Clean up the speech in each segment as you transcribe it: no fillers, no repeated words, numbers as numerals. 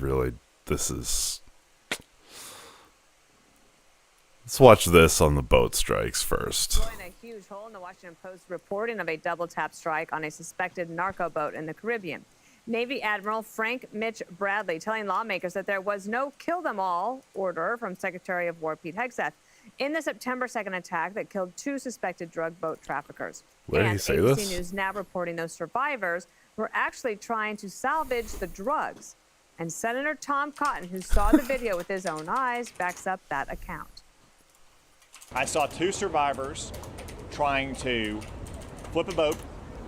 really, this is... Let's watch this on the boat strikes first. A huge hole in the Washington Post reporting of a double-tap strike on a suspected narco boat in the Caribbean. Navy Admiral Frank Mitch Bradley telling lawmakers that there was no kill them all order from Secretary of War Pete Hegseth in the September 2nd attack that killed 2 suspected drug boat traffickers. Where did he say ABC this? News now reporting those survivors were actually trying to salvage the drugs. And Senator Tom Cotton, who saw the video with his own eyes, backs up that account. I saw 2 survivors trying to flip a boat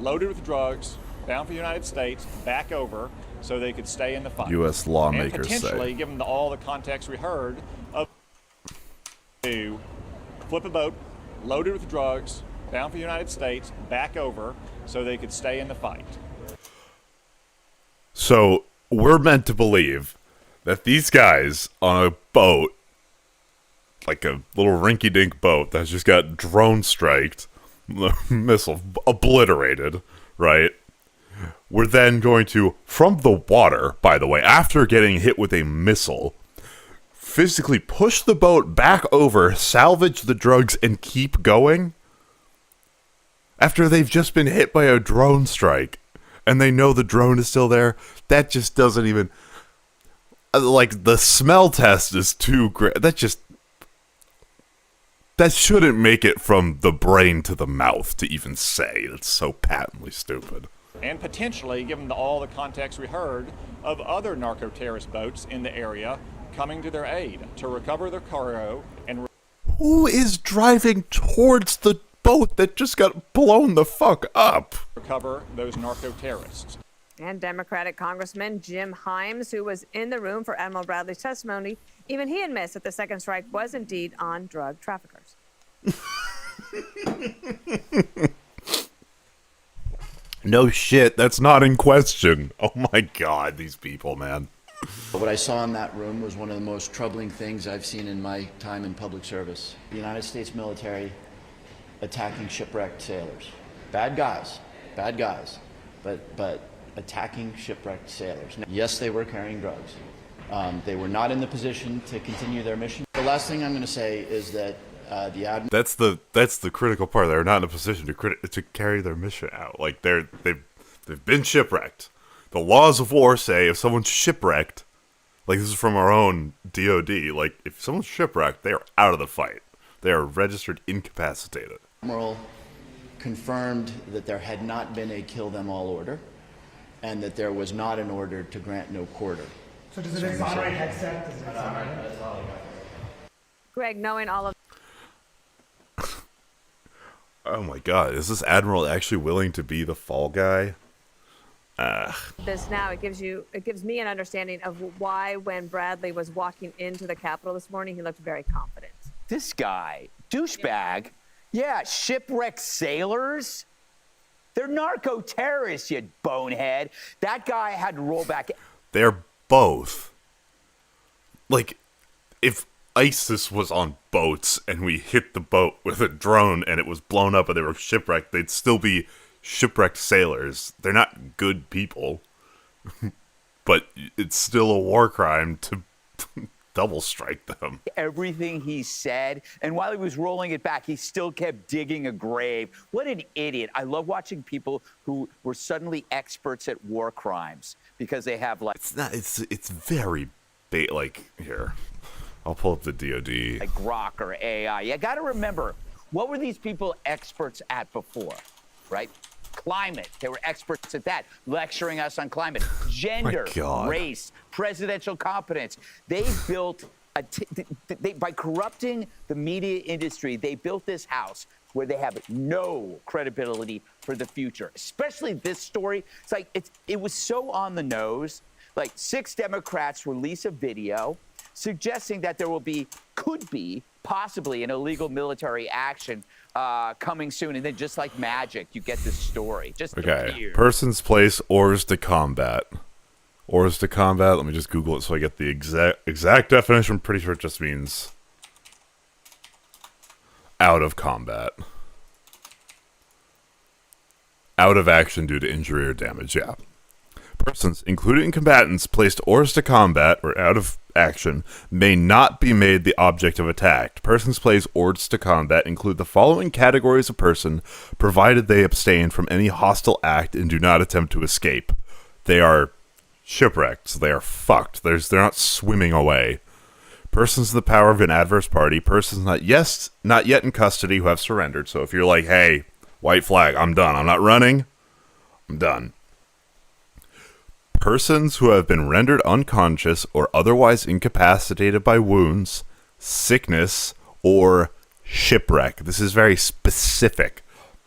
loaded with drugs bound for the United States back over so they could stay in the fight. U.S. lawmakers and potentially, say. given all the context we heard, of to flip a boat loaded with drugs bound for the United States back over so they could stay in the fight. So we're meant to believe that these guys on a boat, like a little rinky-dink boat that's just got drone striked, missile obliterated, right? We're then going to, from the water, by the way, after getting hit with a missile, physically push the boat back over, salvage the drugs, and keep going? After they've just been hit by a drone strike, and they know the drone is still there? That just doesn't even... Like, the smell test is too great. That shouldn't make it from the brain to the mouth to even say. It's so patently stupid. And potentially, given all the context we heard, of other narco-terrorist boats in the area coming to their aid to recover their cargo and... Who is driving towards the boat that just got blown the fuck up? Recover those narco-terrorists. And Democratic Congressman Jim Himes, who was in the room for Admiral Bradley's testimony, even he admits that the second strike was indeed on drug traffickers. No shit, that's not in question. Oh my god, these people, man. What I saw in that room was one of the most troubling things I've seen in my time in public service. The United States military attacking shipwrecked sailors. Bad guys, but attacking shipwrecked sailors. Yes, they were carrying drugs. They were not in the position to continue their mission. The last thing I'm going to say is that the admiral... That's the critical part. They're not in a position to carry their mission out. Like they've been shipwrecked. The laws of war say if someone's shipwrecked, like this is from our own DoD, like if someone's shipwrecked, they are out of the fight. They are registered incapacitated. Admiral confirmed that there had not been a kill them all order, and that there was not an order to grant no quarter. So does it exonerate Hegseth? Does it exonerate? Greg, knowing all of Oh my god, is this admiral actually willing to be the fall guy? this now, it gives me an understanding of why when Bradley was walking into the Capitol this morning, he looked very confident. This guy, douchebag, yeah, shipwrecked sailors. They're narco-terrorists, you bonehead. That guy had to roll back. They're both. Like, if ISIS was on boats and we hit the boat with a drone and it was blown up and they were shipwrecked, they'd still be shipwrecked sailors. They're not good people. But it's still a war crime to double strike them. Everything he said, and while he was rolling it back, he still kept digging a grave. What an idiot. I love watching people who were suddenly experts at war crimes because they have like... It's very like, here, I'll pull up the DoD. Like Grok or AI. You got to remember, what were these people experts at before, right? Climate. They were experts at that, lecturing us on climate. Gender, race, presidential competence. They built, by corrupting the media industry, they built this house where they have no credibility for the future, especially this story. It's like, it was so on the nose. Like 6 Democrats release a video suggesting that there could be possibly an illegal military action coming soon, and then just like magic, you get this story. Just okay. appeared. Person's place, oars to combat. Oars to combat. Let me just Google it so I get the exact definition. I'm pretty sure it just means out of combat. Out of action due to injury or damage. Yeah. Persons, including combatants placed hors de combat or out of action, may not be made the object of attack. Persons placed hors de combat include the following categories of person, provided they abstain from any hostile act and do not attempt to escape. They are shipwrecked, so they are fucked. They're not swimming away. Persons in the power of an adverse party, persons not yet in custody who have surrendered. So if you're like, hey, white flag, I'm done. I'm not running. I'm done. Persons who have been rendered unconscious or otherwise incapacitated by wounds, sickness, or shipwreck. This is very specific,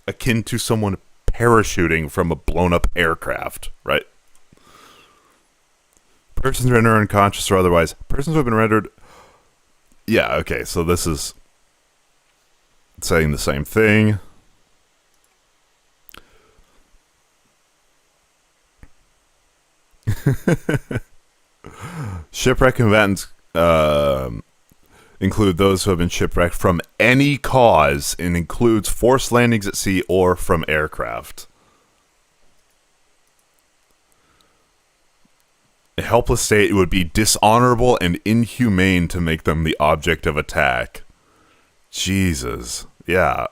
akin to someone parachuting from a blown-up aircraft, right? Persons rendered unconscious or otherwise. Persons who have been rendered... Yeah, okay, so this is saying the same thing. Shipwreck combatants include those who have been shipwrecked from any cause and includes forced landings at sea or from aircraft. A helpless state, it would be dishonorable and inhumane to make them the object of attack. Jesus. Yeah.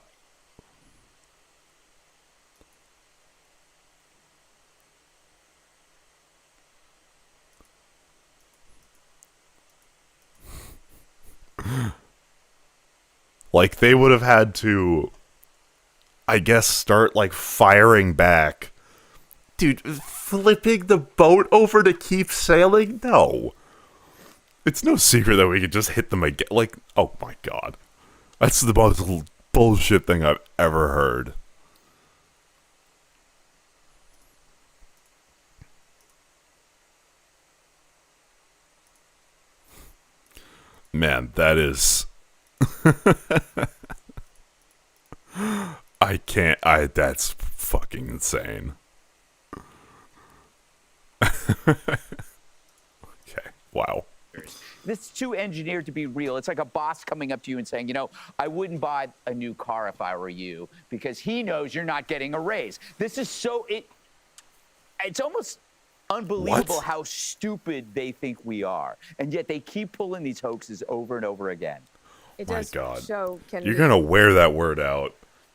Like, they would have had to, I guess, start, like, firing back. Dude, flipping the boat over to keep sailing? No. It's no secret that we could just hit them again. Like, oh my god. That's the most bullshit thing I've ever heard. Man, that is... that's fucking insane. Okay, wow. This is too engineered to be real. It's like a boss coming up to you and saying, you know, I wouldn't buy a new car if I were you because he knows you're not getting a raise. This is so... It's almost unbelievable how stupid they think we are. And yet they keep pulling these hoaxes over and over again. It My does God. show... You're going to wear that word out.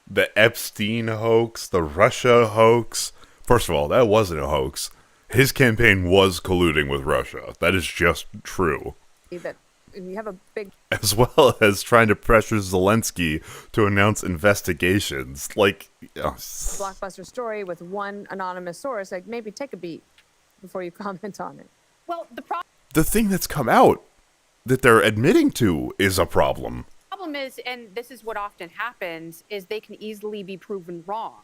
The Epstein hoax, the Russia hoax. First of all, that wasn't a hoax. His campaign was colluding with Russia. That is just true. That you have a big... As well as trying to pressure Zelensky to announce investigations. Like... blockbuster story with one anonymous source. Like, maybe take a beat before you comment on it. Well, the thing that's come out that they're admitting to is a problem. problem is, and this is what often happens, is they can easily be proven wrong.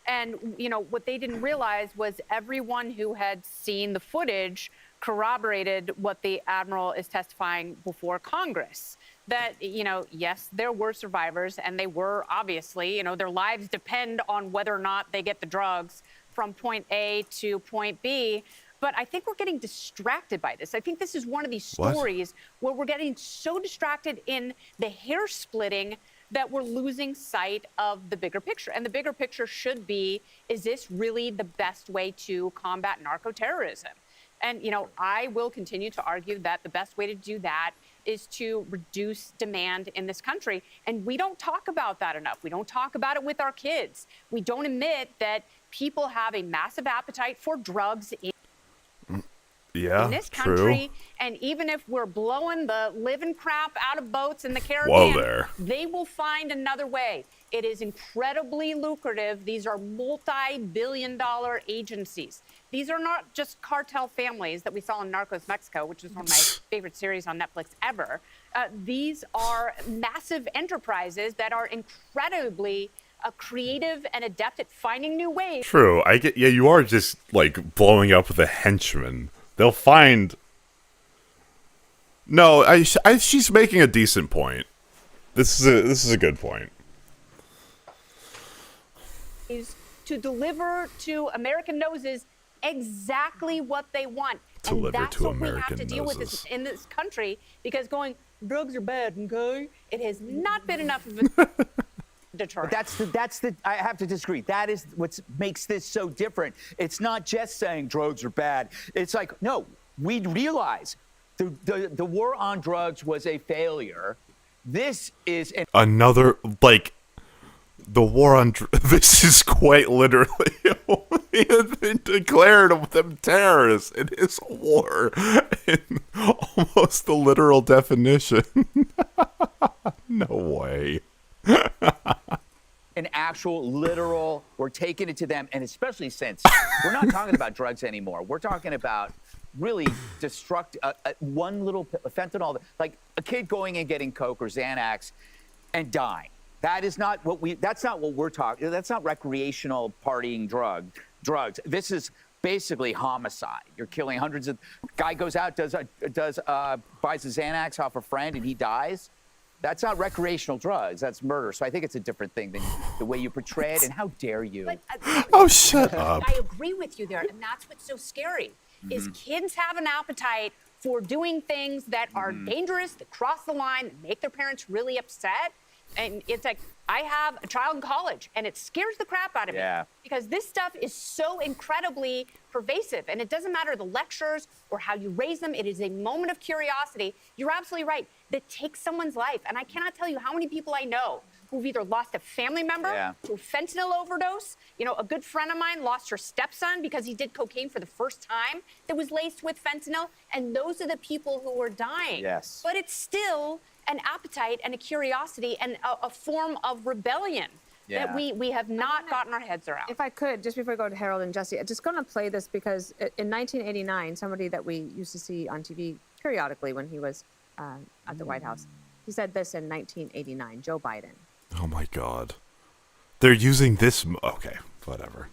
And, you know, what they didn't realize was everyone who had seen the footage corroborated what the admiral is testifying before Congress. That, you know, yes, there were survivors, and they were obviously, you know, their lives depend on whether or not they get the drugs from point A to point B. But I think we're getting distracted by this. I think this is one of these stories where we're getting so distracted in the hair splitting that we're losing sight of the bigger picture. And the bigger picture should be, is this really the best way to combat narco-terrorism? And, you know, I will continue to argue that the best way to do that is to reduce demand in this country. And we don't talk about that enough. We don't talk about it with our kids. We don't admit that people have a massive appetite for drugs in this country. And even if we're blowing the living crap out of boats in the Caribbean, they will find another way. It is incredibly lucrative. These are multi-billion-dollar agencies. These are not just cartel families that we saw in Narcos Mexico, which is one of my favorite series on Netflix ever. These are massive enterprises that are incredibly creative and adept at finding new ways. True. I get. Yeah, you are just like blowing up with a henchman. They'll find. No, she's making a decent point. This is a good point. Is to deliver to American noses exactly what they want. And that's what we have to deal with in this country, because going, drugs are bad, okay? It has not been enough of a... deterrent. But I have to disagree. That is what makes this so different. It's not just saying drugs are bad. It's like, no, we realize the war on drugs was a failure. This is another, like, the war on this is quite literally he has been declared of them terrorists in his war in almost the literal definition. No way. an actual literal, we're taking it to them, and especially since we're not talking about drugs anymore. We're talking about really one little fentanyl, like a kid going and getting Coke or Xanax and dying. That's not what we're talking. That's not recreational partying drugs. This is basically homicide. You're killing hundreds of. Guy goes out, buys a Xanax off a friend, and he dies. That's not recreational drugs. That's murder. So I think it's a different thing than the way you portray it. And how dare you? But, oh, shut up. I agree with you there, and that's what's so scary. Is kids have an appetite for doing things that are dangerous, that cross the line, that make their parents really upset. And it's like, I have a child in college, and it scares the crap out of me because this stuff is so incredibly pervasive, and it doesn't matter the lectures or how you raise them. It is a moment of curiosity. You're absolutely right. That takes someone's life, and I cannot tell you how many people I know who've either lost a family member to a fentanyl overdose. You know, a good friend of mine lost her stepson because he did cocaine for the first time that was laced with fentanyl, and those are the people who are dying. Yes. But it's still an appetite and a curiosity and a form of rebellion that we have not gotten our heads around. If I could, just before we go to Harold and Jesse, I'm just going to play this because in 1989, somebody that we used to see on TV periodically when he was at the White House, he said this in 1989, Joe Biden. Oh, my God. They're using this. Okay, whatever.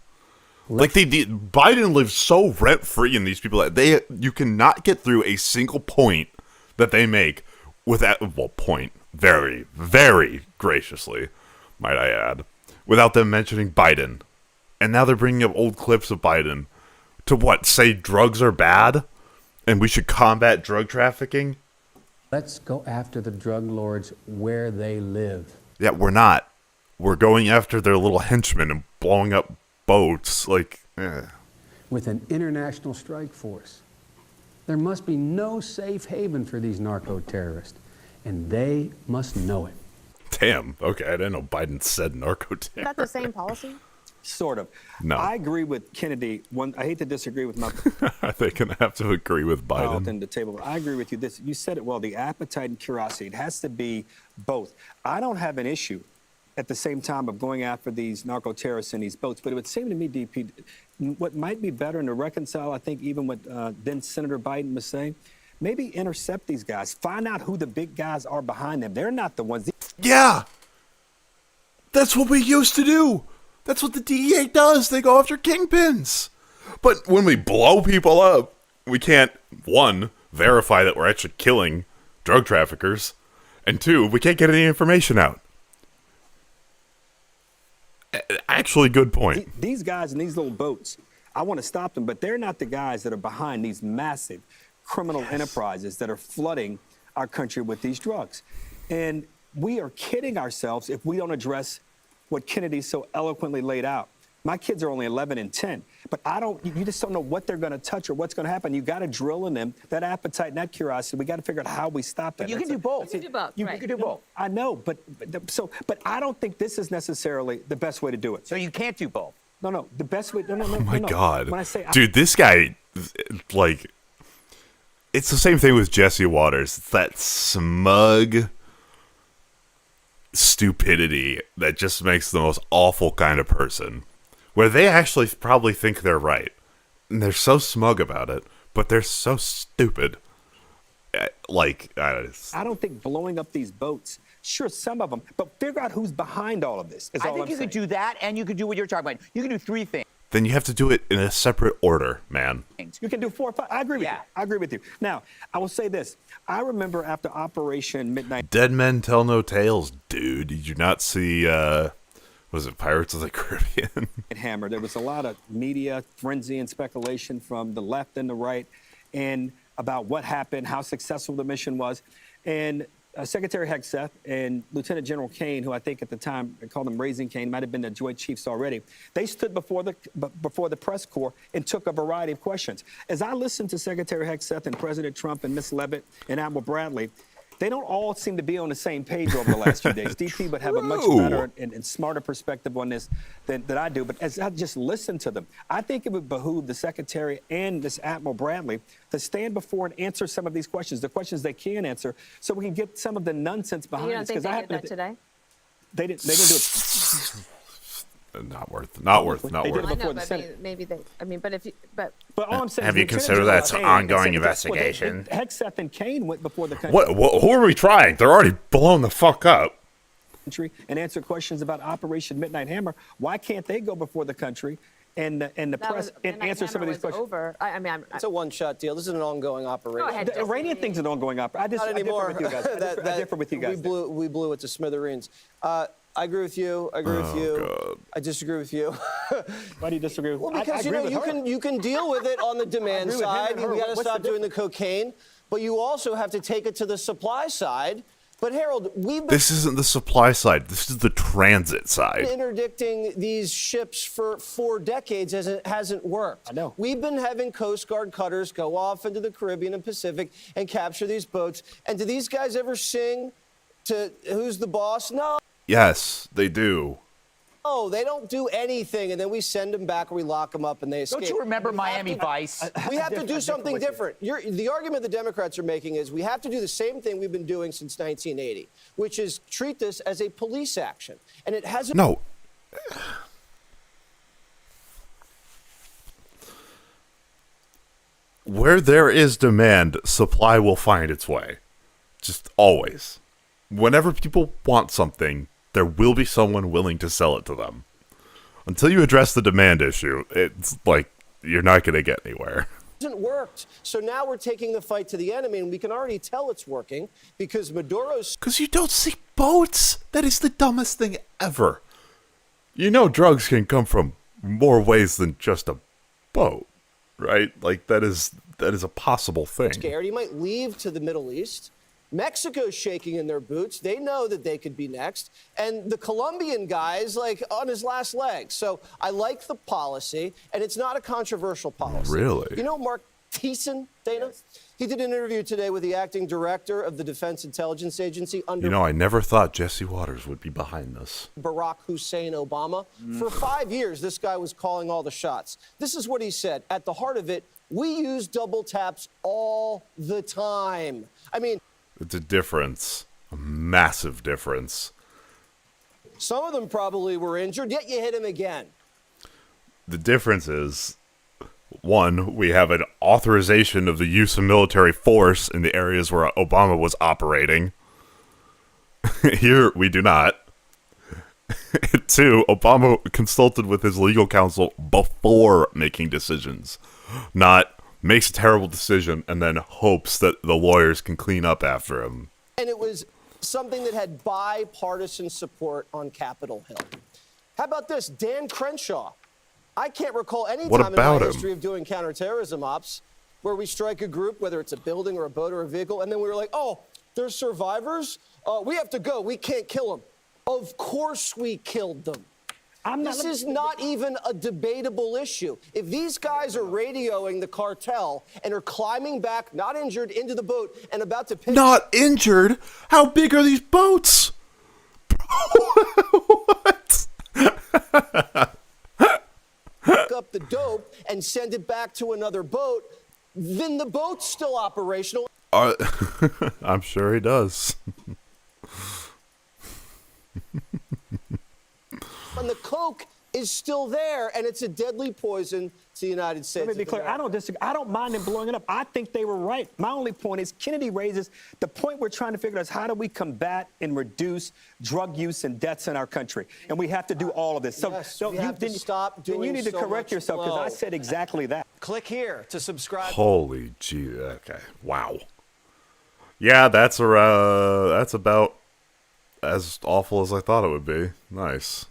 Like, Biden lives so rent-free in these people that you cannot get through a single point that they make without, well, point, very, very graciously, might I add, without them mentioning Biden. And now they're bringing up old clips of Biden to what, say drugs are bad and we should combat drug trafficking? Let's go after the drug lords where they live. Yeah, we're not. We're going after their little henchmen and blowing up boats, like, With an international strike force. There must be no safe haven for these narco-terrorists, and they must know it. Damn, okay, I didn't know Biden said narco-terrorist. Is that the same policy? Sort of. No. I agree with Kennedy. I hate to disagree with my They're going to have to agree with Biden. at the table. I agree with you. You said it well, the appetite and curiosity. It has to be both. I don't have an issue at the same time of going after these narco-terrorists in these boats, but it would seem to me, DP, what might be better and to reconcile, I think, even what then Senator Biden was saying, maybe intercept these guys, find out who the big guys are behind them. They're not the ones. Yeah! That's what we used to do! That's what the DEA does. They go after kingpins. But when we blow people up, we can't, one, verify that we're actually killing drug traffickers, and two, we can't get any information out. Actually, good point. These guys in these little boats, I want to stop them, but they're not the guys that are behind these massive criminal enterprises that are flooding our country with these drugs. And we are kidding ourselves if we don't address what Kennedy so eloquently laid out. My kids are only 11 and 10, but you just don't know what they're going to touch or what's going to happen. You got to drill in them that appetite and that curiosity. We got to figure out how we stop that. You can do both. You can do both. You can do both. I know, but I don't think this is necessarily the best way to do it. So you can't do both. No, the best way. No. Oh my God. When I say, dude, this guy, like, it's the same thing with Jesse Waters. It's that smug stupidity that just makes the most awful kind of person, where they actually probably think they're right, and they're so smug about it, but they're so stupid. Like, I don't think blowing up these boats, sure, some of them, but figure out who's behind all of this. I think you could do that, and you could do what you're talking about. You can do three things. Then you have to do it in a separate order, man. You can do 4 or 5. I agree with you. I agree with you. Now, I will say this. I remember after Operation Midnight. Dead men tell no tales, dude. Did you not see, was it Pirates of the Caribbean? Hammer. There was a lot of media frenzy and speculation from the left and the right and about what happened, how successful the mission was. And Secretary Hegseth and Lieutenant General Kane, who I think at the time I called him Raising Kane, might have been the Joint Chiefs already. They stood before the press corps and took a variety of questions. As I listened to Secretary Hegseth and President Trump and Ms. Leavitt and Admiral Bradley, they don't all seem to be on the same page over the last few days. DP would have a much better and smarter perspective on this than I do. But as I just listened to them, I think it would behoove the Secretary and this Admiral Bradley to stand before and answer some of these questions, the questions they can answer, so we can get some of the nonsense behind You don't this. think they did that today? They didn't do it. Not worth. They did it I before know, the but Senate. maybe they. I mean, but all I'm saying Have is you Lieutenant considered General that's an Kane ongoing and investigation? Hegseth and Kane went before the country. What? Who are we trying? They're already blown the fuck up. And answer questions about Operation Midnight Hammer. Why can't they go before the country and the press and answer some of these questions? Over. I mean, it's a one-shot deal. This is an ongoing operation. Go ahead, The Iranian thing's an ongoing operation. Not anymore. I differ with you guys. I differ with you guys. We blew it to smithereens. I agree with you. I agree with you. God. I disagree with you. Why do you disagree with me? Well, because you can deal with it on the demand side. We got to stop doing the cocaine, but you also have to take it to the supply side. But Harold, This isn't the supply side. This is the transit side. interdicting these ships for 4 decades as it hasn't worked. I know. We've been having Coast Guard cutters go off into the Caribbean and Pacific and capture these boats. And do these guys ever sing to Who's the Boss? No. Yes, they do. Oh, they don't do anything, and then we send them back or we lock them up and they escape. Don't you remember Miami Vice? We have to do something different. The argument the Democrats are making is we have to do the same thing we've been doing since 1980, which is treat this as a police action. And it hasn't. No. Where there is demand, supply will find its way. Just always. Whenever people want something, there will be someone willing to sell it to them. Until you address the demand issue, it's like you're not going to get anywhere. Hasn't worked. So now we're taking the fight to the enemy, and we can already tell it's working because Maduro's. Because you don't see boats. That is the dumbest thing ever. You know drugs can come from more ways than just a boat, right? Like that is a possible thing. Scared. He might leave to the Middle East. Mexico's shaking in their boots. They know that they could be next. And the Colombian guy's like on his last leg. So I like the policy, and it's not a controversial policy. Really? You know Mark Thiessen, Dana? Yes. He did an interview today with the acting director of the Defense Intelligence Agency under I never thought Jesse Waters would be behind this. Barack Hussein Obama. For 5 years, this guy was calling all the shots. This is what he said. At the heart of it, we use double taps all the time. I mean, it's a difference. A massive difference. some of them probably were injured, yet you hit him again. The difference is, one, we have an authorization of the use of military force in the areas where Obama was operating. Here, we do not. Two, Obama consulted with his legal counsel before making decisions, not makes a terrible decision and then hopes that the lawyers can clean up after him. And it was something that had bipartisan support on Capitol Hill. How about this? Dan Crenshaw. I can't recall any time in my history of doing counterterrorism ops where we strike a group, whether it's a building or a boat or a vehicle, and then we were like, oh, there's survivors? We have to go. We can't kill them. Of course we killed them. This is not even a debatable issue. If these guys are radioing the cartel and are climbing back, not injured, into the boat and about to pick... Not injured? How big are these boats? What? Pick up the dope and send it back to another boat, then the boat's still operational. I'm sure he does. And the coke is still there, and it's a deadly poison to the United States. Let me be clear. I don't disagree. I don't mind them blowing it up. I think they were right. My only point is Kennedy raises the point we're trying to figure out is how do we combat and reduce drug use and deaths in our country? And we have to do all of this. So, yes, we have to stop doing then you need to so correct much yourself because I flow. said exactly that. Click here to subscribe. Holy gee. Okay. Wow. Yeah, that's about as awful as I thought it would be. Nice.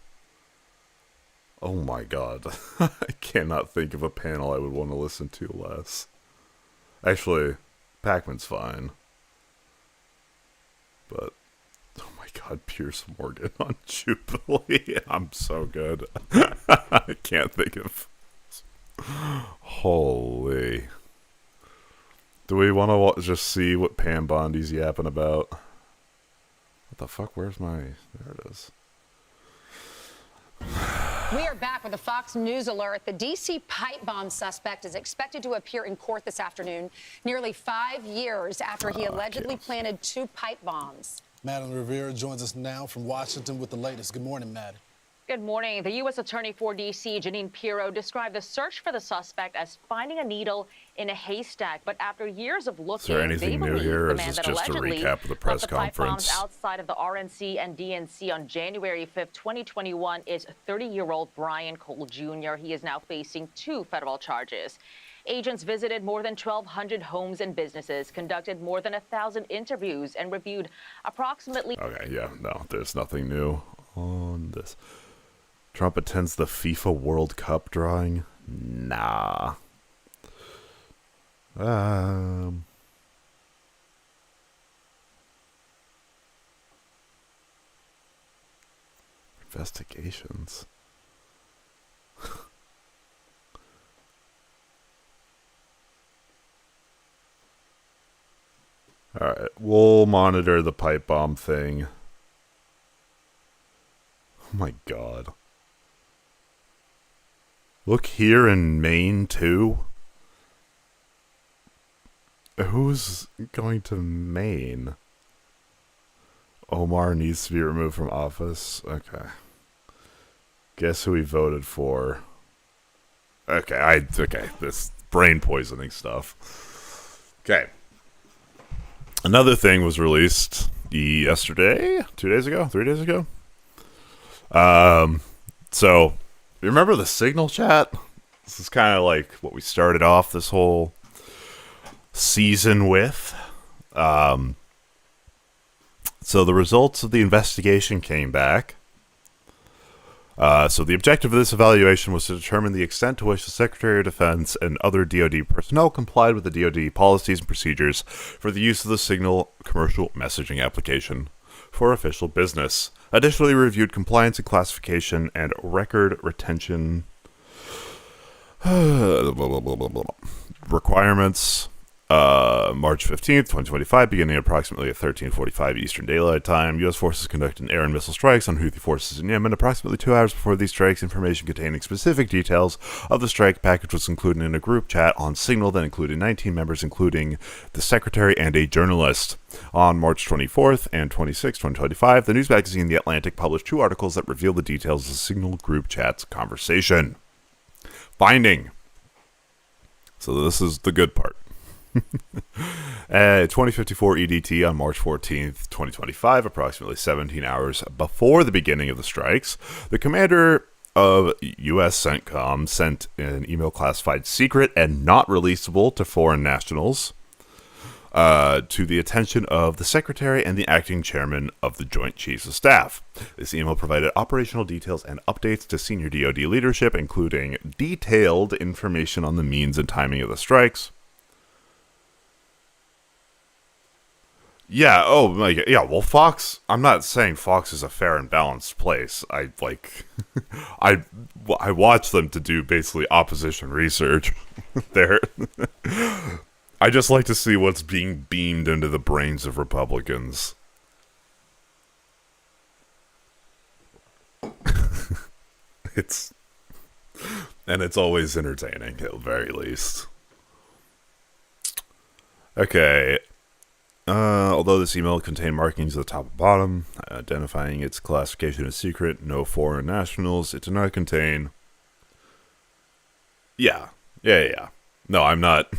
Oh my god. I cannot think of a panel I would want to listen to less. Actually, Pac-Man's fine. But oh my God, Pierce Morgan on Jubilee. I'm so good. I can't think of. Holy. Do we want to just see what Pam Bondi's yapping about? What the fuck? Where's my... There it is. We are back with a Fox News alert. The D.C. pipe bomb suspect is expected to appear in court this afternoon, nearly 5 years after he allegedly planted 2 pipe bombs. Madeline Rivera joins us now from Washington with the latest. Good morning, Matt. Good morning. The U.S. Attorney for D.C., Janine Pirro, described the search for the suspect as finding a needle in a haystack. But after years of looking, is there anything new here, or is this just a recap of the press conference? The outside of the RNC and DNC on January 5th, 2021, is 30-year-old Brian Cole Jr. He is now facing 2 federal charges. Agents visited more than 1,200 homes and businesses, conducted more than 1,000 interviews, and reviewed approximately... Okay, yeah, no, there's nothing new on this. Trump attends the FIFA World Cup drawing? Nah. Investigations. Alright, we'll monitor the pipe bomb thing. Oh my God. Look here in Maine, too. Who's going to Maine? Omar needs to be removed from office. Okay. Guess who he voted for? Okay, this brain poisoning stuff. Okay. Another thing was released yesterday? 2 days ago? 3 days ago? So... You remember the Signal chat? This is kind of like what we started off this whole season with. So the results of the investigation came back. So the objective of this evaluation was to determine the extent to which the Secretary of Defense and other DoD personnel complied with the DoD policies and procedures for the use of the Signal commercial messaging application for official business. Additionally, reviewed compliance and classification and record retention requirements. March 15th, 2025, beginning at approximately at 13:45 Eastern Daylight Time, U.S. forces conducted air and missile strikes on Houthi forces in Yemen. Approximately 2 hours before these strikes, information containing specific details of the strike package was included in a group chat on Signal that included 19 members, including the secretary and a journalist. On March 24th and 26th, 2025, the news magazine The Atlantic published 2 articles that reveal the details of the Signal group chat's conversation. Finding. So this is the good part. 2054 EDT on March 14th, 2025, approximately 17 hours before the beginning of the strikes, the commander of U.S. CENTCOM sent an email classified secret and not releasable to foreign nationals to the attention of the Secretary and the acting chairman of the Joint Chiefs of Staff. This email provided operational details and updates to senior DoD leadership, including detailed information on the means and timing of the strikes. Yeah, oh, like, yeah, well, Fox, I'm not saying Fox is a fair and balanced place. I watch them to do basically opposition research there. I just like to see what's being beamed into the brains of Republicans. It's always entertaining, at the very least. Okay. Although this email contained markings at the top and bottom, identifying its classification as secret, no foreign nationals, it did not contain... Yeah. No, I'm not...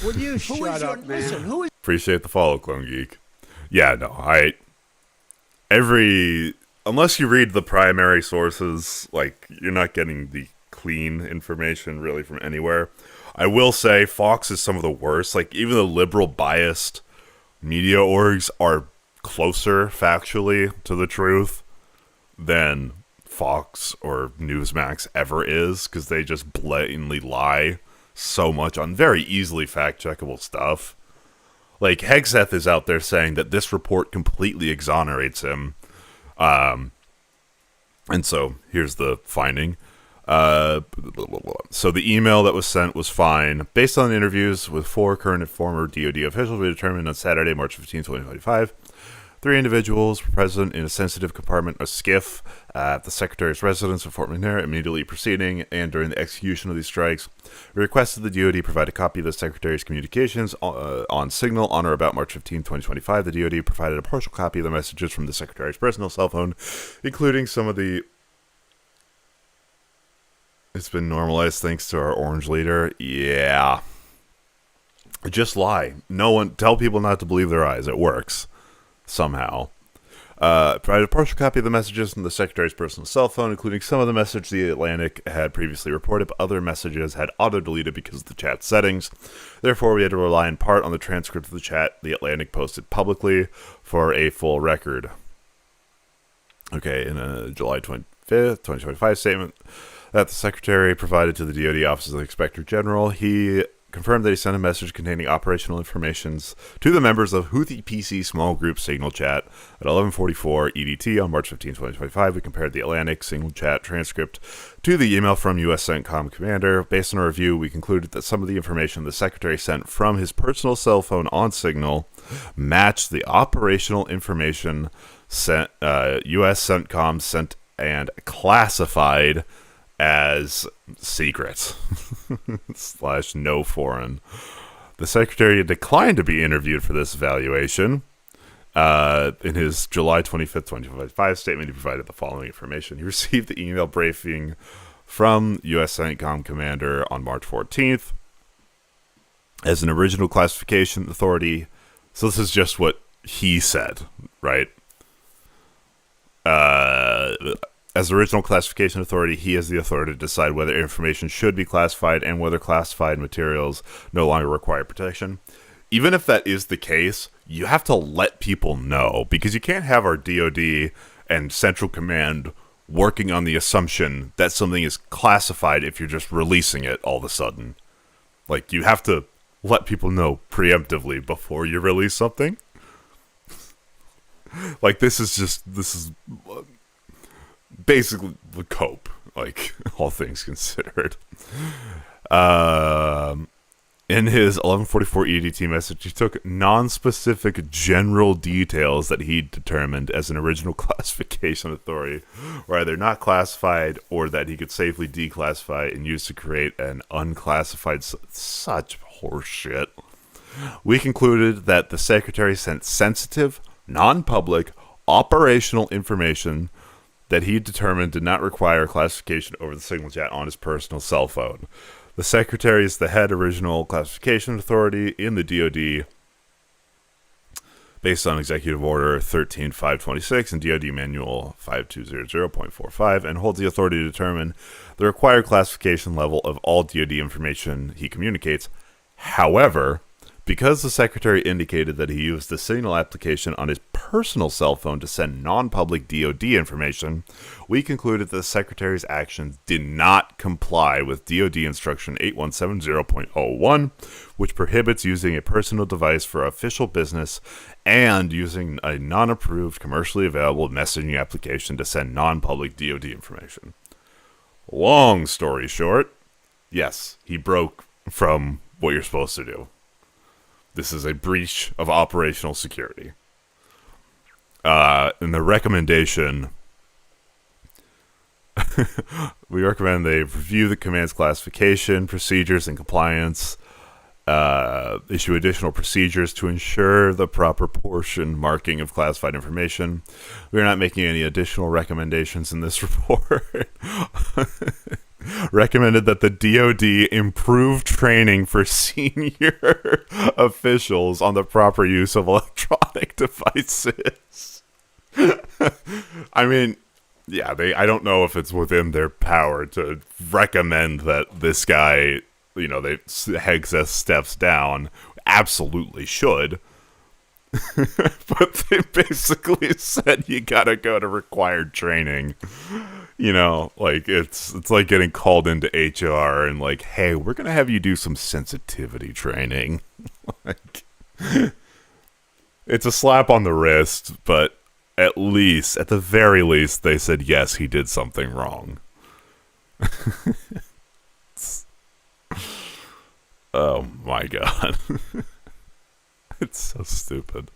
Would you shut up, man? Listen, Appreciate the follow, Clone Geek. Yeah, no, unless you read the primary sources, like, you're not getting the clean information, really, from anywhere. I will say Fox is some of the worst. Like, even the liberal biased media orgs are closer factually to the truth than Fox or Newsmax ever is, because they just blatantly lie so much on very easily fact-checkable stuff. Like, Hegseth is out there saying that this report completely exonerates him. And so, here's the finding. So the email that was sent was fine. Based on interviews with 4 current and former DoD officials, we determined on Saturday, March 15, 2025, 3 individuals were present in a sensitive compartment, a SCIF, at the Secretary's residence in Fort McNair, immediately preceding and during the execution of these strikes. We requested the DoD provide a copy of the Secretary's communications on Signal on or about March 15, 2025. The DoD provided a partial copy of the messages from the Secretary's personal cell phone, including some of the... It's been normalized thanks to our orange leader. Yeah. Just lie. Tell people not to believe their eyes. It works. Somehow. Provided a partial copy of the messages from the Secretary's personal cell phone, including some of the message the Atlantic had previously reported, but other messages had auto-deleted because of the chat settings. Therefore, we had to rely in part on the transcript of the chat the Atlantic posted publicly for a full record. Okay, in a July 25th, 2025 statement that the Secretary provided to the DoD Office of the Inspector General, he confirmed that he sent a message containing operational information to the members of Houthi PC small group Signal Chat at 11:44 EDT on March 15, 2025. We compared the Atlantic Signal Chat transcript to the email from U.S. CENTCOM Commander. Based on our review, we concluded that some of the information the Secretary sent from his personal cell phone on Signal matched the operational information sent U.S. CENTCOM sent and classified as secret / no foreign. The Secretary declined to be interviewed for this evaluation. In his July 25th, 2025 statement, he provided the following information. He received the email briefing from U.S. CENTCOM Commander on March 14th as an original classification authority. So this is just what he said, right? As original classification authority, he has the authority to decide whether information should be classified and whether classified materials no longer require protection. Even if that is the case, you have to let people know, because you can't have our DoD and Central Command working on the assumption that something is classified if you're just releasing it all of a sudden. Like, you have to let people know preemptively before you release something. Like, this is basically the cope, like, all things considered. In his 11:44 EDT message, he took non-specific general details that he determined as an original classification authority were either not classified or that he could safely declassify and use to create an unclassified... Such horseshit. We concluded that the Secretary sent sensitive, non-public, operational information that he determined did not require classification over the Signal Chat on his personal cell phone. The Secretary is the head original classification authority in the DoD based on Executive Order 13.526 and DoD Manual 5200.45 and holds the authority to determine the required classification level of all DoD information he communicates. However, because the Secretary indicated that he used the Signal application on his personal cell phone to send non-public DoD information, we concluded that the Secretary's actions did not comply with DoD Instruction 8170.01, which prohibits using a personal device for official business and using a non-approved, commercially available messaging application to send non-public DoD information. Long story short, yes, he broke from what you're supposed to do. This is a breach of operational security. And the recommendation... we recommend they review the command's classification, procedures, and compliance, issue additional procedures to ensure the proper portion marking of classified information. We are not making any additional recommendations in this report. Recommended that the DoD improve training for senior officials on the proper use of electronic devices. I mean, yeah, I don't know if it's within their power to recommend that this guy, Hegseth steps down. Absolutely should. But they basically said you gotta go to required training. You know, like it's like getting called into HR and like, hey, we're gonna have you do some sensitivity training. Like, it's a slap on the wrist, but at the very least, they said yes, he did something wrong. Oh my god. It's so stupid.